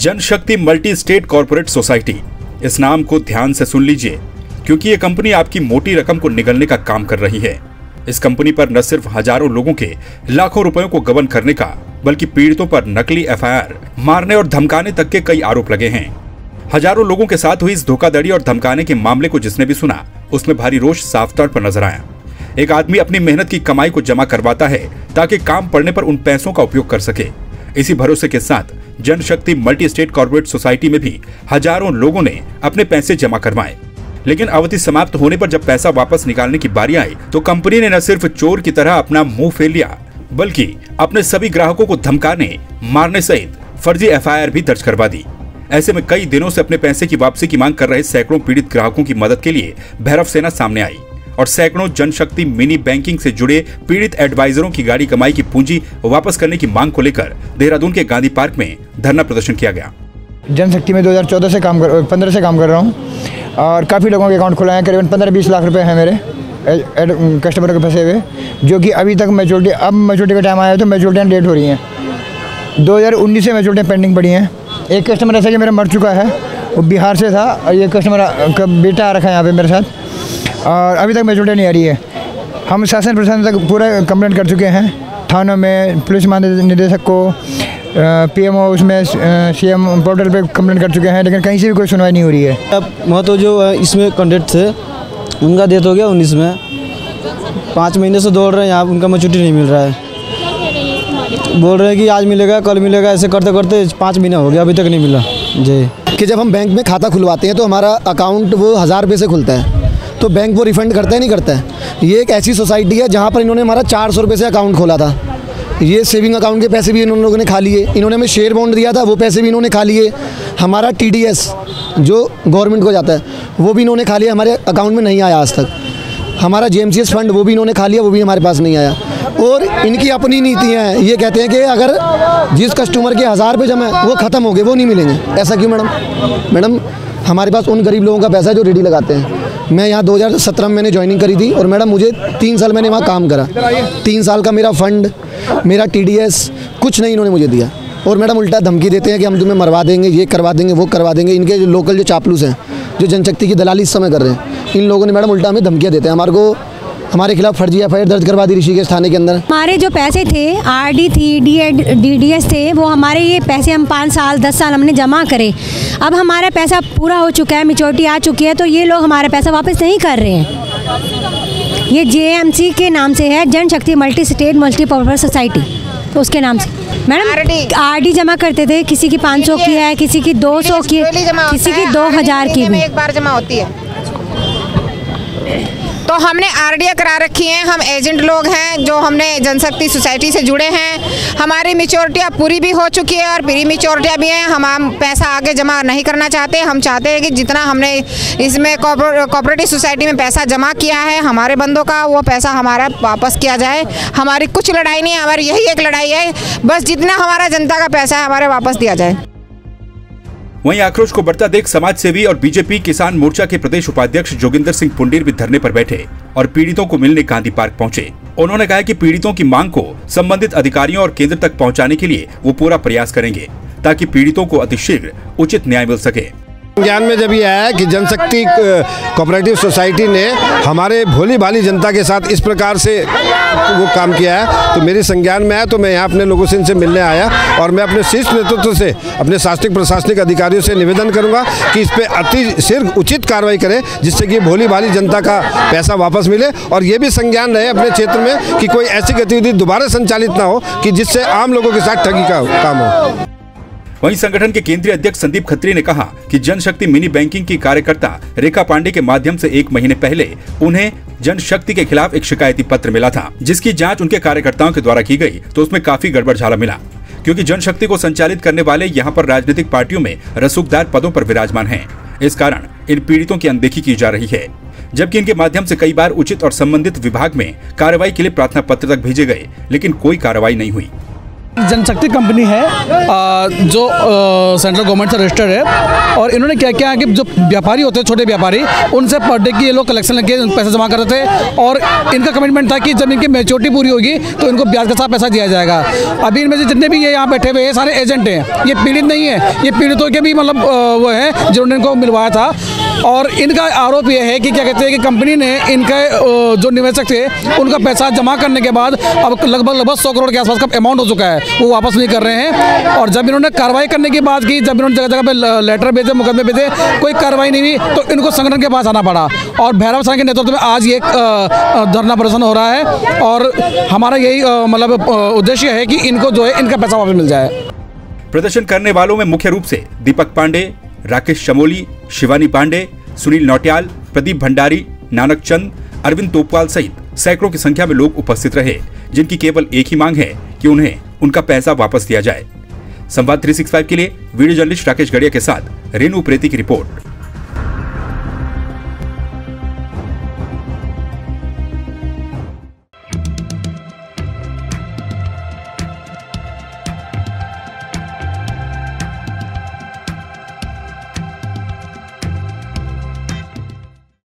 जनशक्ति multi state corporate society. इस नाम को ध्यान से सुन लीजिए, क्योंकि ये कंपनी आपकी मोटी रकम को निगलने का काम कर रही है। इस कंपनी पर न सिर्फ हजारों लोगों के लाखों रुपयों को गबन करने का, बल्कि पीड़ितों पर नकली एफआईआर, मारने और धमकाने तक के कई आरोप लगे हैं। हजारों लोगों के साथ हुई इस धोखाधड़ी और धमकाने के मामले को जिसने भी सुना, उसमें भारी रोष साफ तौर पर नजर आया। एक आदमी अपनी मेहनत की कमाई को जमा करवाता है ताकि काम पड़ने पर उन पैसों का उपयोग कर सके। इसी भरोसे के साथ जनशक्ति मल्टी स्टेट कॉर्पोरेट सोसाइटी में भी हजारों लोगों ने अपने पैसे जमा करवाए। लेकिन अवधि समाप्त होने पर जब पैसा वापस निकालने की बारी आई तो कंपनी ने न सिर्फ चोर की तरह अपना मुंह फेर लिया, बल्कि अपने सभी ग्राहकों को धमकाने, मारने सहित फर्जी एफआईआर भी दर्ज करवा दी। ऐसे में कई दिनों से अपने पैसे की वापसी की मांग कर रहे सैकड़ों पीड़ित ग्राहकों की मदद के लिए भैरव सेना सामने आई और सैकड़ों जनशक्ति मिनी बैंकिंग से जुड़े पीड़ित एडवाइजरों की गाड़ी कमाई की पूंजी वापस करने की मांग को लेकर देहरादून के गांधी पार्क में धरना प्रदर्शन किया गया। जनशक्ति में 2014 से 15 से काम कर रहा हूँ और काफ़ी लोगों के अकाउंट खुलाए हैं। करीबन 15-20 लाख रुपए हैं मेरे कस्टमरों के फंसे हुए, जो कि अभी तक मैच्योरिटी, अब मैच्योरिटी का टाइम आया तो मैच्योरिटियाँ लेट हो रही हैं। 2019 से मैच्योरिटियाँ पेंडिंग पड़ी हैं। एक कस्टमर ऐसा कि मेरा मर चुका है, वो बिहार से था और ये कस्टमर का बेटा आ रखा है यहाँ पे मेरे साथ, और अभी तक मैच्योरिटी नहीं आ रही है। हम शासन प्रशासन तक पूरा कंप्लेंट कर चुके हैं, थानों में, पुलिस महानिदेशक को, पीएमओ उसमें, सीएम पोर्टल पे कंप्लेंट कर चुके हैं, लेकिन कहीं से भी कोई सुनवाई नहीं हो रही है। अब महतो जो इसमें कॉन्ट्रैक्ट थे उनका डेथ हो गया 19 में, 5 महीने से दौड़ रहे हैं यहाँ, उनका मैच्योरिटी नहीं मिल रहा है। बोल रहे हैं कि आज मिलेगा, कल मिलेगा, ऐसे करते करते 5 महीना हो गया, अभी तक नहीं मिला जी। कि जब हम बैंक में खाता खुलवाते हैं तो हमारा अकाउंट वो 1000 रुपये से खुलता है, तो बैंक वो रिफ़ंड करता है नहीं करता है। ये एक ऐसी सोसाइटी है जहाँ पर इन्होंने हमारा 400 रुपये से अकाउंट खोला था। ये सेविंग अकाउंट के पैसे भी इन लोगों ने खा लिए, इन्होंने हमें शेयर बॉन्ड दिया था, वो पैसे भी इन्होंने खा लिए। हमारा TDS जो गवर्नमेंट को जाता है वो भी इन्होंने खा लिया, हमारे अकाउंट में नहीं आया आज तक। हमारा JMCS फंड वो भी इन्होंने खा लिया, वो भी हमारे पास नहीं आया। और इनकी अपनी नीतियाँ हैं, ये कहते हैं कि अगर जिस कस्टमर के 1000 रुपये जमा है वो ख़त्म हो गए, वो नहीं मिलेंगे। ऐसा क्यों मैडम? हमारे पास उन गरीब लोगों का पैसा है जो रेडी लगाते हैं। मैं यहाँ 2017 में मैंने ज्वाइनिंग करी थी और मैडम मुझे 3 साल मैंने वहाँ काम करा। 3 साल का मेरा फ़ंड, मेरा TDS कुछ नहीं इन्होंने मुझे दिया। और मैडम उल्टा धमकी देते हैं कि हम तुम्हें मरवा देंगे, ये करवा देंगे, वो करवा देंगे। इनके जो लोकल जो चापलूस हैं, जो जनशक्ति की दलाली इस समय कर रहे हैं, इन लोगों ने मैडम उल्टा हमें धमकियाँ देते हैं। हमारे खिलाफ फर्जी एफआईआर दर्ज करवा दी ऋषिकेश थाने के अंदर। हमारे जो पैसे थे, RD थी, DDS थे, वो हमारे ये पैसे हम 5 साल 10 साल हमने जमा करे। अब हमारा पैसा पूरा हो चुका है, मैच्योरिटी आ चुकी है, तो ये लोग हमारा पैसा वापस नहीं कर रहे हैं। ये JMC के नाम से है, जनशक्ति मल्टी स्टेट मल्टीपर्पज सोसाइटी, तो उसके नाम से मैडम RD जमा करते थे। किसी की 500 की है, किसी की 200 की, किसी की 2000 की भी एक बार जमा होती है। तो हमने RD करा रखी हैं। हम एजेंट लोग हैं जो हमने जनशक्ति सोसाइटी से जुड़े हैं। हमारी मैच्योरिटियाँ पूरी भी हो चुकी है और प्री मैच्योरिटियाँ भी हैं। हम पैसा आगे जमा नहीं करना चाहते। हम चाहते हैं कि जितना हमने इसमें कोऑपरेटिव सोसाइटी में पैसा जमा किया है हमारे बंदों का, वो पैसा हमारा वापस किया जाए। हमारी कुछ लड़ाई नहीं है, हमारी यही एक लड़ाई है, बस जितना हमारा जनता का पैसा है हमारे वापस दिया जाए। वहीं आक्रोश को बढ़ता देख समाज सेवी और बीजेपी किसान मोर्चा के प्रदेश उपाध्यक्ष जोगिंदर सिंह पुंडीर भी धरने पर बैठे और पीड़ितों को मिलने गांधी पार्क पहुंचे। उन्होंने कहा कि पीड़ितों की मांग को संबंधित अधिकारियों और केंद्र तक पहुंचाने के लिए वो पूरा प्रयास करेंगे ताकि पीड़ितों को अतिशीघ्र उचित न्याय मिल सके। ज्ञान में जब ये आया कि जनशक्ति कोऑपरेटिव सोसाइटी ने हमारे भोली भाली जनता के साथ इस प्रकार से वो काम किया है, तो मेरी संज्ञान में आया, तो मैं यहाँ अपने लोगों से इनसे मिलने आया और मैं अपने शीर्ष नेतृत्व से, अपने शासनिक प्रशासनिक अधिकारियों से निवेदन करूँगा कि इस पर अतिशीघ्र उचित कार्रवाई करें, जिससे कि भोली भाली जनता का पैसा वापस मिले और ये भी संज्ञान रहे अपने क्षेत्र में कि कोई ऐसी गतिविधि दोबारा संचालित ना हो कि जिससे आम लोगों के साथ ठगी का काम हो। वहीं संगठन के केंद्रीय अध्यक्ष संदीप खत्री ने कहा कि जनशक्ति मिनी बैंकिंग की कार्यकर्ता रेखा पांडे के माध्यम से 1 महीने पहले उन्हें जनशक्ति के खिलाफ एक शिकायती पत्र मिला था, जिसकी जांच उनके कार्यकर्ताओं के द्वारा की गई तो उसमें काफी गड़बड़झाला मिला, क्योंकि जनशक्ति को संचालित करने वाले यहां पर राजनीतिक पार्टियों में रसूखदार पदों पर विराजमान हैं। इस कारण इन पीड़ितों की अनदेखी की जा रही है, जबकि इनके माध्यम से कई बार उचित और संबंधित विभाग में कार्रवाई के लिए प्रार्थना पत्र तक भेजे गए, लेकिन कोई कार्रवाई नहीं हुई। जनशक्ति कंपनी है जो सेंट्रल गवर्नमेंट से रजिस्टर्ड है, और इन्होंने क्या किया है कि जो व्यापारी होते हैं, छोटे व्यापारी, उनसे पर डे की ये लोग कलेक्शन लेके पैसे जमा करते थे, और इनका कमिटमेंट था कि जब इनकी मैच्योरिटी पूरी होगी तो इनको ब्याज के साथ पैसा दिया जाएगा। अभी इनमें से जितने भी ये यहाँ बैठे हुए हैं सारे एजेंट हैं, ये पीड़ित नहीं है, ये पीड़ितों के भी मतलब वो हैं जिन्होंने इनको मिलवाया था। और इनका आरोप ये है कि क्या कहते हैं कि कंपनी ने इनके जो निवेशक थे उनका पैसा जमा करने के बाद अब लगभग 100 करोड़ के आसपास का अमाउंट हो चुका है, वो वापस नहीं कर रहे हैं। और जब इन्होंने कार्रवाई करने की बात की, जब इन्होंने जगह जगह पे लेटर भेजे, मुकदमे भेजे, कोई कार्रवाई नहीं हुई, तो इनको संगठन के पास आना पड़ा। और भैरव संघ के नेतृत्व में आज ये धरना प्रदर्शन हो रहा है, और हमारा यही मतलब उद्देश्य है कि इनको जो है इनका पैसा वापस मिल जाए। प्रदर्शन करने वालों में मुख्य रूप से दीपक पांडे, राकेश चमोली, शिवानी पांडे, सुनील नौटियाल, प्रदीप भंडारी, नानक चंद, अरविंद तोपवाल सहित सैकड़ों की संख्या में लोग उपस्थित रहे, जिनकी केवल एक ही मांग है कि उन्हें उनका पैसा वापस दिया जाए। संवाद 365 के लिए वीडियो जर्नलिस्ट राकेश गड़िया के साथ रेणु प्रेती की रिपोर्ट।